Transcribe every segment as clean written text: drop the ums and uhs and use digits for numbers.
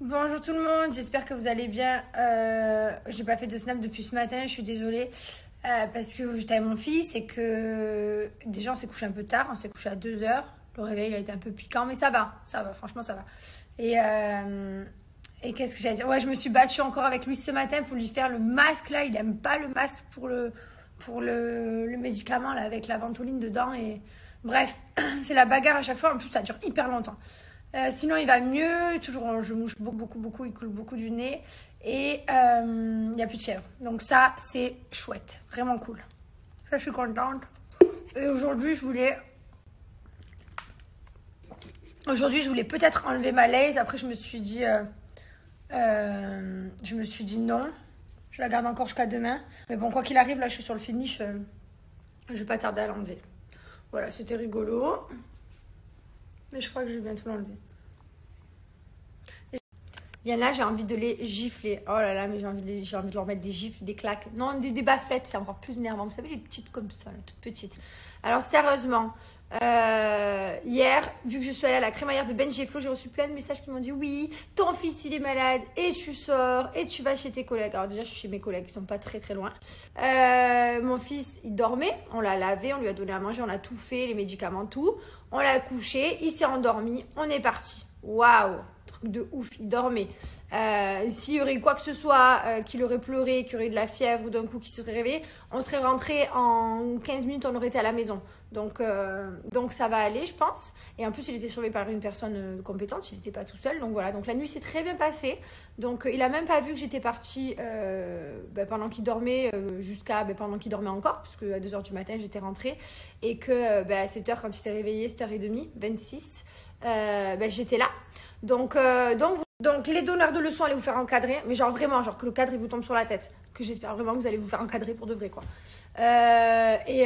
Bonjour tout le monde, j'espère que vous allez bien. J'ai pas fait de snap depuis ce matin, je suis désolée. Parce que j'étais avec mon fils et que déjà on s'est couché un peu tard, on s'est couché à 2 heures. Le réveil il a été un peu piquant, mais ça va, franchement ça va. Et qu'est-ce que j'allais dire? Ouais, je me suis battue encore avec lui ce matin pour lui faire le masque là. Il aime pas le masque pour le médicament là avec la ventoline dedans. Et bref, c'est la bagarre à chaque fois. En plus, ça dure hyper longtemps. Sinon, il va mieux. Toujours, je mouche beaucoup. Il coule beaucoup du nez. Et il n'y a plus de fièvre. Donc ça, c'est chouette. Vraiment cool. Ça, je suis contente. Et aujourd'hui, je voulais peut-être enlever ma laise. Après, je me suis dit non. Je la garde encore jusqu'à demain. Mais bon, quoi qu'il arrive, là, je suis sur le finish. Je vais pas tarder à l'enlever. Voilà, c'était rigolo. Mais je crois que je vais bientôt l'enlever. Il y en a, j'ai envie de les gifler. Oh là là, mais j'ai envie de leur mettre des gifles, des claques. Non, des baffettes, c'est encore plus énervant. Vous savez, les petites comme ça, les toutes petites. Alors, sérieusement, hier, vu que je suis allée à la crémaillère de Ben Flo, j'ai reçu plein de messages qui m'ont dit oui, ton fils il est malade et tu sors et tu vas chez tes collègues. Alors déjà, je suis chez mes collègues qui sont pas très loin. Mon fils, il dormait, on l'a lavé, on lui a donné à manger, on a tout fait, les médicaments, tout. On l'a couché, il s'est endormi, on est parti. Waouh, truc de ouf, il dormait. S'il y aurait eu quoi que ce soit, qu'il aurait pleuré, qu'il y aurait eu de la fièvre ou d'un coup qu'il serait réveillé, on serait rentré en 15 minutes, on aurait été à la maison. Donc ça va aller, je pense. Et en plus, il était surveillé par une personne compétente, il n'était pas tout seul. Donc voilà, donc la nuit s'est très bien passée. Donc il n'a même pas vu que j'étais partie pendant qu'il dormait, jusqu'à pendant qu'il dormait encore, parce qu'à 2 h du matin, j'étais rentrée. Et que à 7 h, quand il s'est réveillé, 7 h 30, 26, j'étais là. Donc les donneurs de leçons allaient vous faire encadrer, mais genre vraiment, genre que le cadre il vous tombe sur la tête. Que j'espère vraiment que vous allez vous faire encadrer pour de vrai, quoi. Et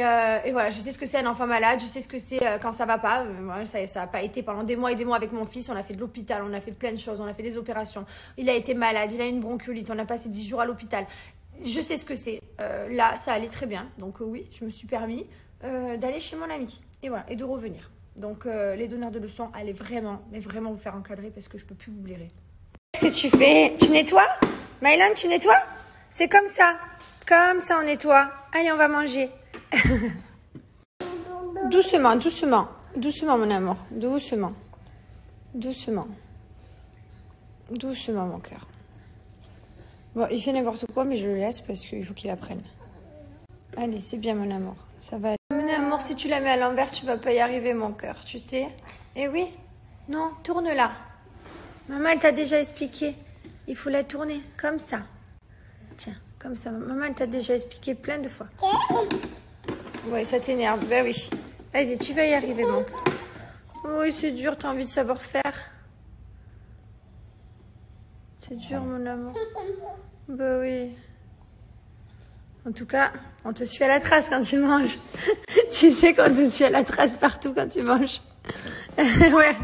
voilà, je sais ce que c'est un enfant malade, je sais ce que c'est quand ça va pas. Moi, ça n'a pas été pendant des mois et des mois avec mon fils. On a fait de l'hôpital, on a fait plein de choses, on a fait des opérations. Il a été malade, il a une bronchiolite, on a passé 10 jours à l'hôpital. Je sais ce que c'est. Là, ça allait très bien. Donc oui, je me suis permis d'aller chez mon ami. Et voilà, et de revenir. Donc les donneurs de leçons allaient vraiment, mais vraiment vous faire encadrer parce que je peux plus vous blairer. Qu'est-ce que tu fais? Tu nettoies? Mylon, tu nettoies? C'est comme ça. Comme ça, on nettoie. Allez, on va manger. Doucement, mon amour. Doucement, mon cœur. Bon, il fait n'importe quoi, mais je le laisse parce qu'il faut qu'il apprenne. Allez, c'est bien, mon amour. Ça va aller. Mon amour, si tu la mets à l'envers, tu vas pas y arriver, mon cœur, tu sais. Eh oui? Non, tourne-la. Maman, elle t'a déjà expliqué. Il faut la tourner comme ça. Tiens, comme ça. Maman, elle t'a déjà expliqué plein de fois. Ouais, ça t'énerve. Ben oui. Vas-y, tu vas y arriver, mon cœur. Oui, c'est dur, t'as envie de savoir faire. C'est dur, mon amour. Ben oui. En tout cas, on te suit à la trace quand tu manges. Tu sais qu'on te suit à la trace partout quand tu manges. Ouais.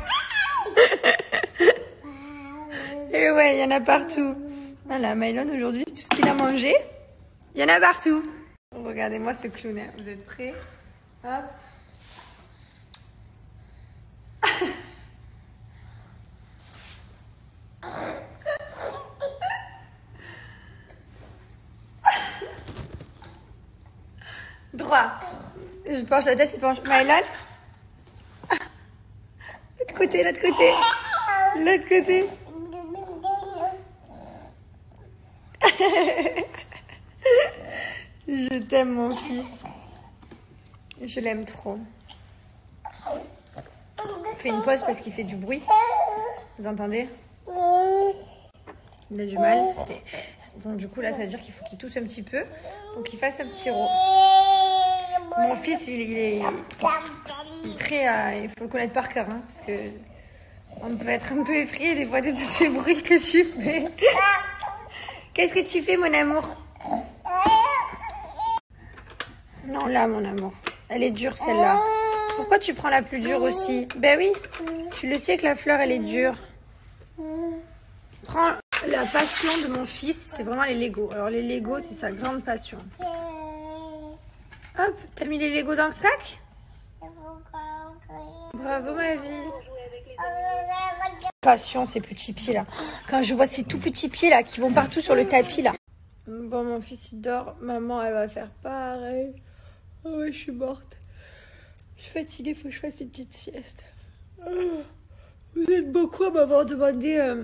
Et ouais, il y en a partout. Voilà, Mylon, aujourd'hui, tout ce qu'il a mangé, il y en a partout. Regardez-moi ce clown. Hein. Vous êtes prêts? Hop. Droit. Je penche la tête, il penche. Mylon. L'autre côté. L'autre côté. Je t'aime, mon fils. Je l'aime trop. On fait une pause parce qu'il fait du bruit. Vous entendez? Il a du mal. Donc du coup, là, ça veut dire qu'il faut qu'il tousse un petit peu pour qu'il fasse un petit rot. Mon fils, il est très... il faut le connaître par cœur, hein, parce que on peut être un peu effrayé des fois de tous ces bruits que tu fais. Qu'est-ce que tu fais, mon amour? Non, là, mon amour. Elle est dure, celle-là. Pourquoi tu prends la plus dure aussi? Ben oui, tu le sais que la fleur, elle est dure. Prends la passion de mon fils, c'est vraiment les Legos. Alors, les Legos, c'est sa grande passion. Hop, t'as mis les Legos dans le sac? Bravo, ma vie. Passion, ces petits pieds là. Quand je vois ces tout petits pieds là qui vont partout sur le tapis là. Bon, mon fils il dort. Maman, elle va faire pareil. Oh, ouais, je suis morte. Je suis fatiguée, faut que je fasse une petite sieste. Oh, vous êtes beaucoup à m'avoir demandé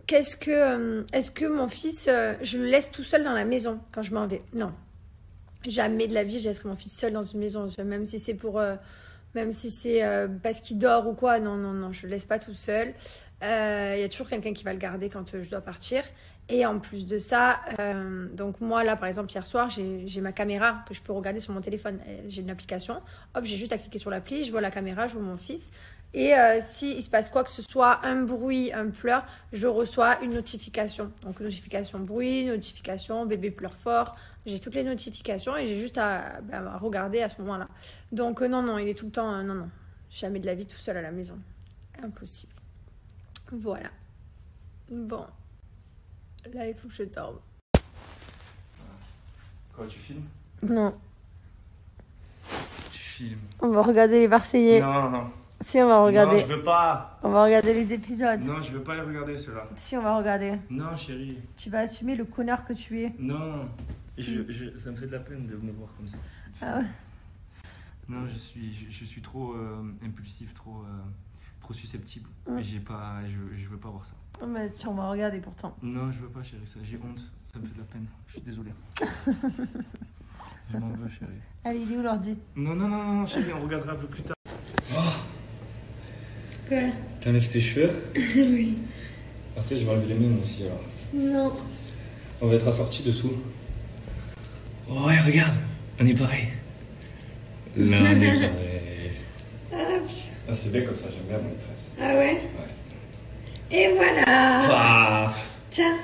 est-ce que mon fils, je le laisse tout seul dans la maison quand je m'en vais. Non. Jamais de la vie, je laisserai mon fils seul dans une maison. Même si c'est parce qu'il dort ou quoi. Non, non, non, je le laisse pas tout seul. Il y a toujours quelqu'un qui va le garder quand je dois partir. Et en plus de ça, donc moi là par exemple hier soir, j'ai ma caméra que je peux regarder sur mon téléphone. J'ai une application. Hop, j'ai juste à cliquer sur l'appli, je vois la caméra, je vois mon fils. Et s'il se passe quoi que ce soit, un bruit, un pleur, je reçois une notification. Donc notification bruit, notification bébé pleure fort. J'ai toutes les notifications et j'ai juste à regarder à ce moment-là. Donc non, non, il est tout le temps, non, non. Jamais de la vie tout seul à la maison. Impossible. Voilà. Bon. Là, il faut que je dorme. Quoi, tu filmes? Non. Tu filmes. On va regarder les Marseillais. Non, non. Si, on va regarder. Non, je veux pas. On va regarder les épisodes. Non, je veux pas les regarder, ceux-là. Si, on va regarder. Non, chérie. Tu vas assumer le connard que tu es. Non. Si. Ça me fait de la peine de me voir comme ça. Ah ouais. Non, je suis trop impulsif, trop susceptible. Mm. Et je veux pas voir ça. Oh, mais on va regarder pourtant. Non, je veux pas, chérie, ça. J'ai honte. Ça me fait de la peine. Je suis désolé. Je m'en veux, chérie. Allez, il est où l'ordi? Non, non, non, non, chérie, on regardera un peu plus tard. Oh, Quoi? t'enlèves tes cheveux? Oui. Après, je vais enlever les miens aussi, alors. Non. On va être assortis dessous. Oh, ouais, regarde. On est pareil. Là, on est pareil. Ah, c'est bien comme ça, j'aime bien mon stress. Ah ouais? Ouais. Et voilà. Ah. Tiens.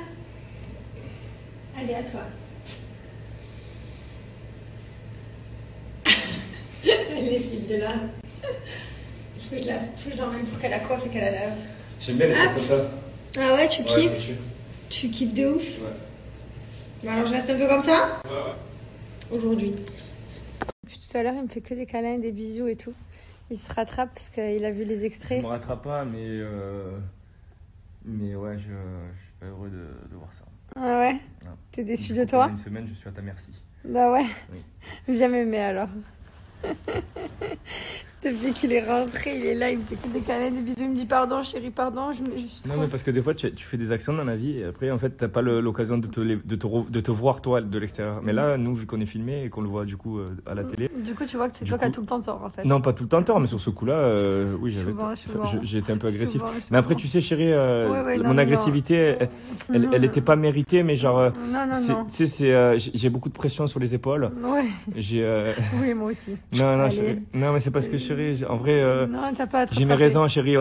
Allez, à toi. Les filles de là. Faut que je l'emmène pour qu'elle la coiffe et qu'elle la lave. J'aime bien les choses comme ça. Ah ouais, tu Ouais, kiffes? c'est sûr. Tu kiffes de ouf? Ouais. Bon, alors je reste un peu comme ça? Ouais, ouais. Aujourd'hui. Depuis tout à l'heure, il me fait que des câlins, des bisous et tout. Il se rattrape parce qu'il a vu les Je extraits. me rattrape pas, mais ouais, je suis pas heureux de voir ça. Ah ouais? Non. T'es déçu Du de coup, toi? pendant une semaine, je suis à ta merci. Bah ouais. Oui. Bien m'aimer alors. Depuis qu'il est rentré, il est là, il me fait que des câlins, des bisous, il me dit pardon chérie, pardon, je suis trop... Non, mais parce que des fois, tu fais des actions dans la vie et après, en fait, t'as pas l'occasion de te voir toi de l'extérieur. Mais là, nous, vu qu'on est filmé et qu'on le voit du coup à la télé. Du coup, tu vois que c'est toi qui as tout le temps tort en fait. Non, pas tout le temps tort, mais sur ce coup-là, oui, j'ai été un peu agressif. Mais après, tu sais, chérie, mon agressivité, elle était pas méritée, mais genre, non. tu sais, j'ai beaucoup de pression sur les épaules. Ouais. Oui, moi aussi. Non, chérie. Non, mais c'est parce que, chérie, en vrai, non, t'as pas j'ai mes raisons, chérie.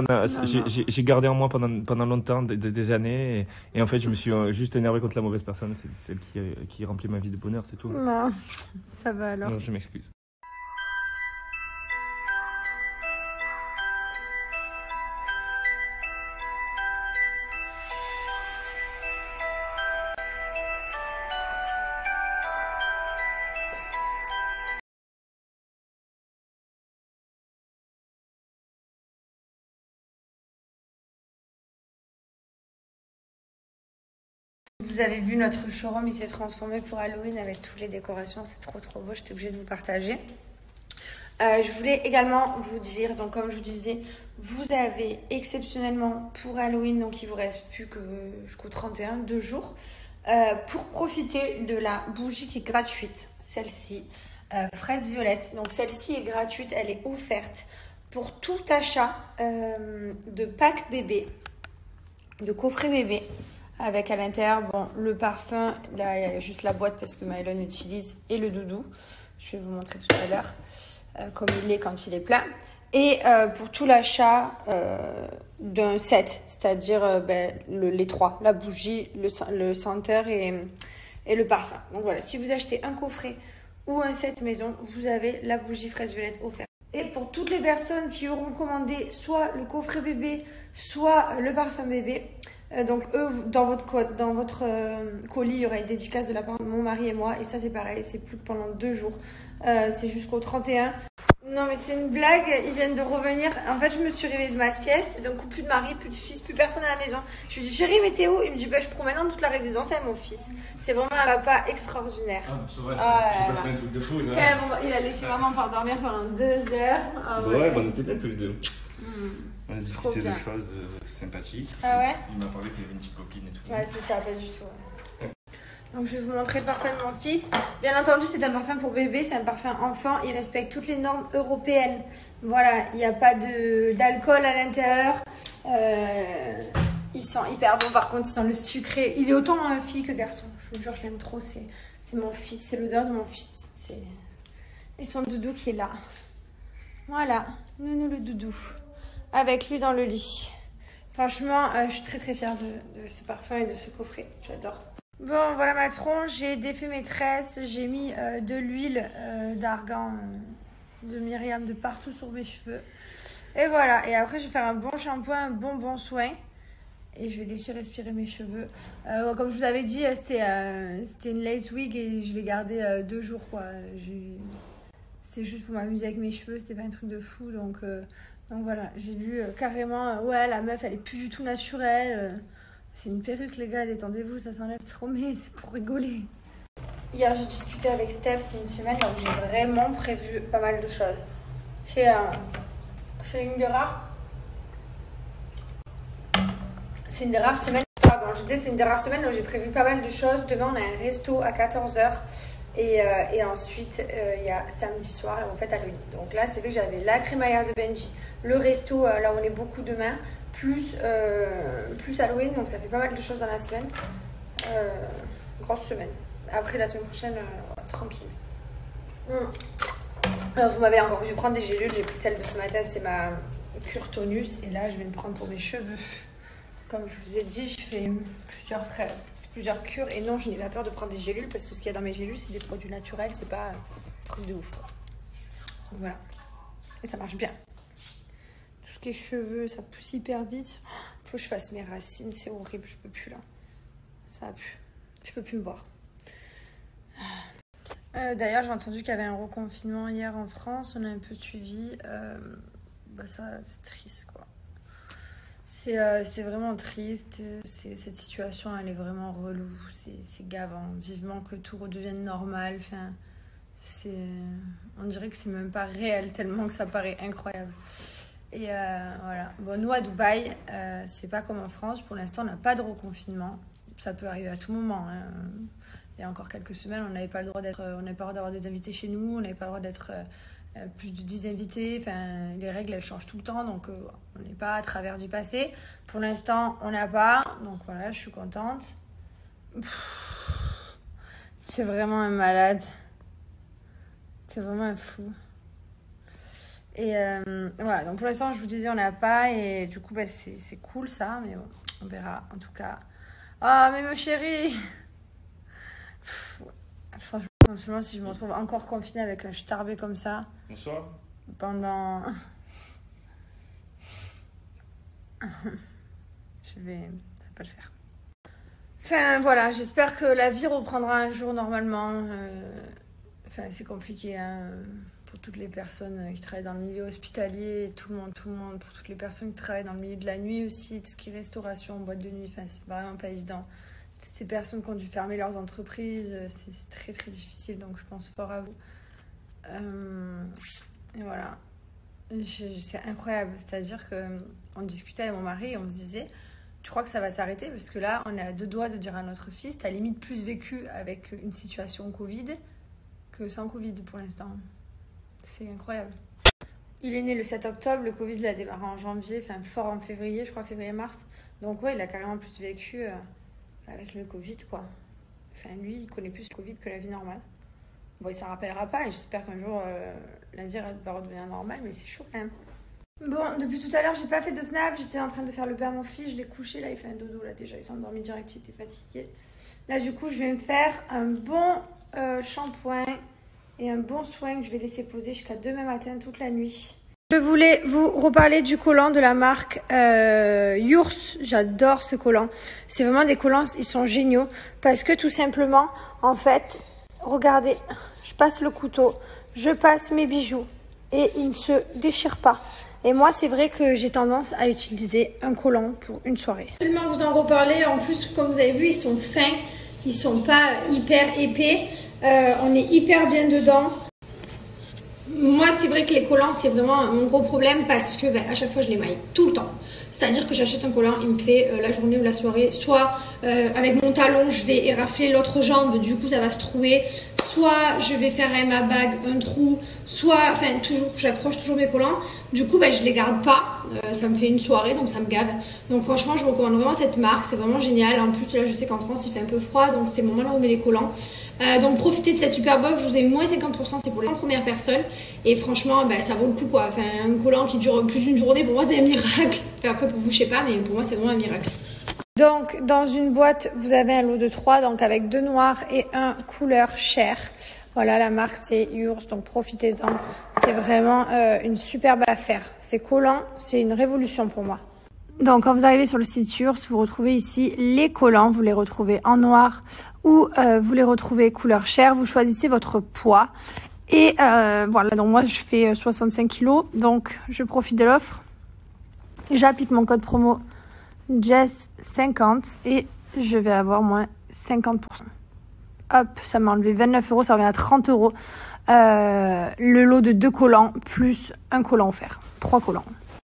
J'ai gardé en moi pendant longtemps, des années, et en fait, je me suis juste énervé contre la mauvaise personne. C'est celle qui remplit ma vie de bonheur, c'est tout. Non, ça va alors. Non, je m'excuse. Vous avez vu notre showroom, il s'est transformé pour Halloween avec toutes les décorations, c'est trop beau, j'étais obligée de vous partager. Je voulais également vous dire, donc comme je vous disais, vous avez exceptionnellement pour Halloween, donc il vous reste plus que jusqu'au 31, 2 jours, pour profiter de la bougie qui est gratuite, celle-ci, fraise violette. Donc celle-ci est gratuite, elle est offerte pour tout achat de pack bébé, de coffret bébé. Avec à l'intérieur, bon, le parfum, là il y a juste la boîte parce que Mylon utilise, et le doudou. Je vais vous montrer tout à l'heure comme il est quand il est plein. Et pour tout l'achat d'un set, c'est-à-dire les trois, la bougie, le senteur et le parfum. Donc voilà, si vous achetez un coffret ou un set maison, vous avez la bougie fraise violette offerte. Et pour toutes les personnes qui auront commandé soit le coffret bébé, soit le parfum bébé, donc eux, dans votre colis, il y aura une dédicace de la part de mon mari et moi. Et ça, c'est pareil, c'est plus que pendant 2 jours. C'est jusqu'au 31. Non mais c'est une blague, ils viennent de revenir. En fait je me suis réveillée de ma sieste, d'un coup plus de mari, plus de fils, plus personne à la maison. Je lui dis chérie mais t'es où? Il me dit bah je promène dans toute la résidence avec mon fils. C'est vraiment un papa extraordinaire. J'ai pas fait un truc de fou ça. Il a laissé maman par dormir pendant 2 heures. Ouais, on était bien tous les deux. On a discuté de choses sympathiques. Ah ouais? Il m'a parlé qu'il y avait une petite copine et tout. Ouais c'est ça, pas du tout. Donc je vais vous montrer le parfum de mon fils. Bien entendu, c'est un parfum pour bébé, c'est un parfum enfant. Il respecte toutes les normes européennes. Voilà, il n'y a pas d'alcool à l'intérieur. Il sent hyper bon, par contre, il sent le sucré. Il est autant fille que garçon. Je vous jure, je l'aime trop. C'est mon fils, c'est l'odeur de mon fils. Et son doudou qui est là. Voilà, Nounou le doudou. Avec lui dans le lit. Franchement, je suis très très fière de ce parfum et de ce coffret. J'adore. Bon, voilà ma tronche, j'ai défait mes tresses, j'ai mis de l'huile d'argan de Myriam de partout sur mes cheveux. Et voilà, et après je vais faire un bon shampoing, un bon soin. Et je vais laisser respirer mes cheveux. Comme je vous avais dit, c'était une lace wig et je l'ai gardée 2 jours quoi. C'était juste pour m'amuser avec mes cheveux, c'était pas un truc de fou. Donc voilà, j'ai lu carrément, ouais la meuf elle est plus du tout naturelle. C'est une perruque les gars, détendez-vous, ça s'enlève trop, mais c'est pour rigoler. Hier j'ai discuté avec Steph, c'est une semaine où j'ai vraiment prévu pas mal de choses. C'est une des rares. C'est une des rares semaines. Pardon, je disais c'est une des rares semaines où j'ai prévu pas mal de choses. Demain on a un resto à 14 h et ensuite il y a samedi soir et on fête Halloween. Donc là c'est vrai que j'avais la crémaillère de Benji, le resto là où on est beaucoup demain. Plus Halloween, donc ça fait pas mal de choses dans la semaine. Grosse semaine. Après la semaine prochaine, tranquille. Vous m'avez encore vu prendre des gélules. J'ai pris celle de ce matin, c'est ma cure tonus. Et là, je vais me prendre pour mes cheveux. Comme je vous ai dit, je fais plusieurs cures. Et non, je n'ai pas peur de prendre des gélules parce que ce qu'il y a dans mes gélules, c'est des produits naturels. C'est pas un truc de ouf. Quoi. Donc voilà. Et ça marche bien. Les cheveux, ça pousse hyper vite. Faut que je fasse mes racines, c'est horrible, je peux plus là. Ça a pu. Je peux plus me voir. D'ailleurs, j'ai entendu qu'il y avait un reconfinement hier en France. On a un peu suivi. Ça, c'est triste quoi. C'est vraiment triste. Cette situation, elle est vraiment relou. C'est gavant. Vivement que tout redevienne normal. Enfin, on dirait que c'est même pas réel tellement que ça paraît incroyable. Et voilà. Bon, nous à Dubaï, c'est pas comme en France. Pour l'instant, on n'a pas de reconfinement. Ça peut arriver à tout moment. Hein. Il y a encore quelques semaines, on n'avait pas le droit d'avoir des invités chez nous. On n'avait pas le droit d'être plus de 10 invités. Enfin, les règles, elles changent tout le temps. Donc, on n'est pas à travers du passé. Pour l'instant, on n'a pas. Donc voilà, je suis contente. C'est vraiment un malade. C'est vraiment un fou. Et voilà, donc pour l'instant, je vous disais, on n'a pas. Et du coup, c'est cool ça. Mais bon, on verra en tout cas. Ah, mais ma chérie! Franchement, si je me retrouve encore confinée avec un starbé comme ça. Bonsoir. Pendant. Ça va pas le faire. Enfin, voilà, j'espère que la vie reprendra un jour normalement. Enfin, c'est compliqué, hein. Pour toutes les personnes qui travaillent dans le milieu hospitalier, tout le monde, pour toutes les personnes qui travaillent dans le milieu de la nuit aussi, tout ce qui est restauration, boîte de nuit, enfin, c'est vraiment pas évident. Toutes ces personnes qui ont dû fermer leurs entreprises, c'est très très difficile, donc je pense fort à vous. Et voilà, c'est incroyable, c'est-à-dire qu'on discutait avec mon mari et on se disait, tu crois que ça va s'arrêter? Parce que là, on est à 2 doigts de dire à notre fils, t'as limite plus vécu avec une situation Covid que sans Covid pour l'instant. C'est incroyable. Il est né le 7 octobre, le Covid il a démarré en janvier, enfin fort en février, je crois, février-mars. Donc ouais, il a carrément plus vécu avec le Covid, quoi. Enfin lui, il connaît plus le Covid que la vie normale. Bon, il s'en rappellera pas et j'espère qu'un jour, la vie va redevenir normale, mais c'est chaud quand même. Bon, depuis tout à l'heure, j'ai pas fait de snap, j'étais en train de faire le bain à mon fils, je l'ai couché, là il fait un dodo, là déjà, il s'est endormi direct, il était fatigué. Là du coup, je vais me faire un bon shampoing et un bon soin que je vais laisser poser jusqu'à demain matin, toute la nuit. Je voulais vous reparler du collant de la marque Yours. J'adore ce collant. C'est vraiment des collants, ils sont géniaux. Parce que tout simplement, en fait, regardez, je passe le couteau, je passe mes bijoux. et il ne se déchire pas. Et moi, c'est vrai que j'ai tendance à utiliser un collant pour une soirée. Seulement vous en reparler. En plus, comme vous avez vu, ils sont fins. Ils sont pas hyper épais. On est hyper bien dedans. Moi, c'est vrai que les collants, c'est vraiment mon gros problème parce que à chaque fois, je les maille tout le temps. C'est-à-dire que j'achète un collant, il me fait la journée ou la soirée. Soit avec mon talon, je vais érafler l'autre jambe, du coup, ça va se trouer. Soit je vais faire à ma bague un trou, soit, enfin, toujours, j'accroche toujours mes collants. Du coup, je les garde pas. Ça me fait une soirée, donc ça me gave. Donc franchement, je vous recommande vraiment cette marque. C'est vraiment génial. En plus, là, je sais qu'en France, il fait un peu froid, donc c'est le moment là où on met les collants. Donc profitez de cette super offre. Je vous ai mis moins 50%, c'est pour les 100 premières personnes. Et franchement, ça vaut le coup, quoi. Enfin, un collant qui dure plus d'une journée, pour moi, c'est un miracle. Enfin, après, pour vous, je sais pas, mais pour moi, c'est vraiment un miracle. Donc, dans une boîte, vous avez un lot de 3, donc avec 2 noirs et un couleur chair. Voilà, la marque, c'est Yours, donc profitez-en. C'est vraiment une superbe affaire. C'est collant, c'est une révolution pour moi. Donc, quand vous arrivez sur le site Yours, vous retrouvez ici les collants. Vous les retrouvez en noir ou vous les retrouvez couleur chair. Vous choisissez votre poids. Et voilà, donc moi, je fais 65 kg. Donc, je profite de l'offre. J'applique mon code promo Jess50 et je vais avoir moins 50%. Hop, ça m'a enlevé 29 €, ça revient à 30 €. Le lot de 2 collants plus un collant offert. 3 collants.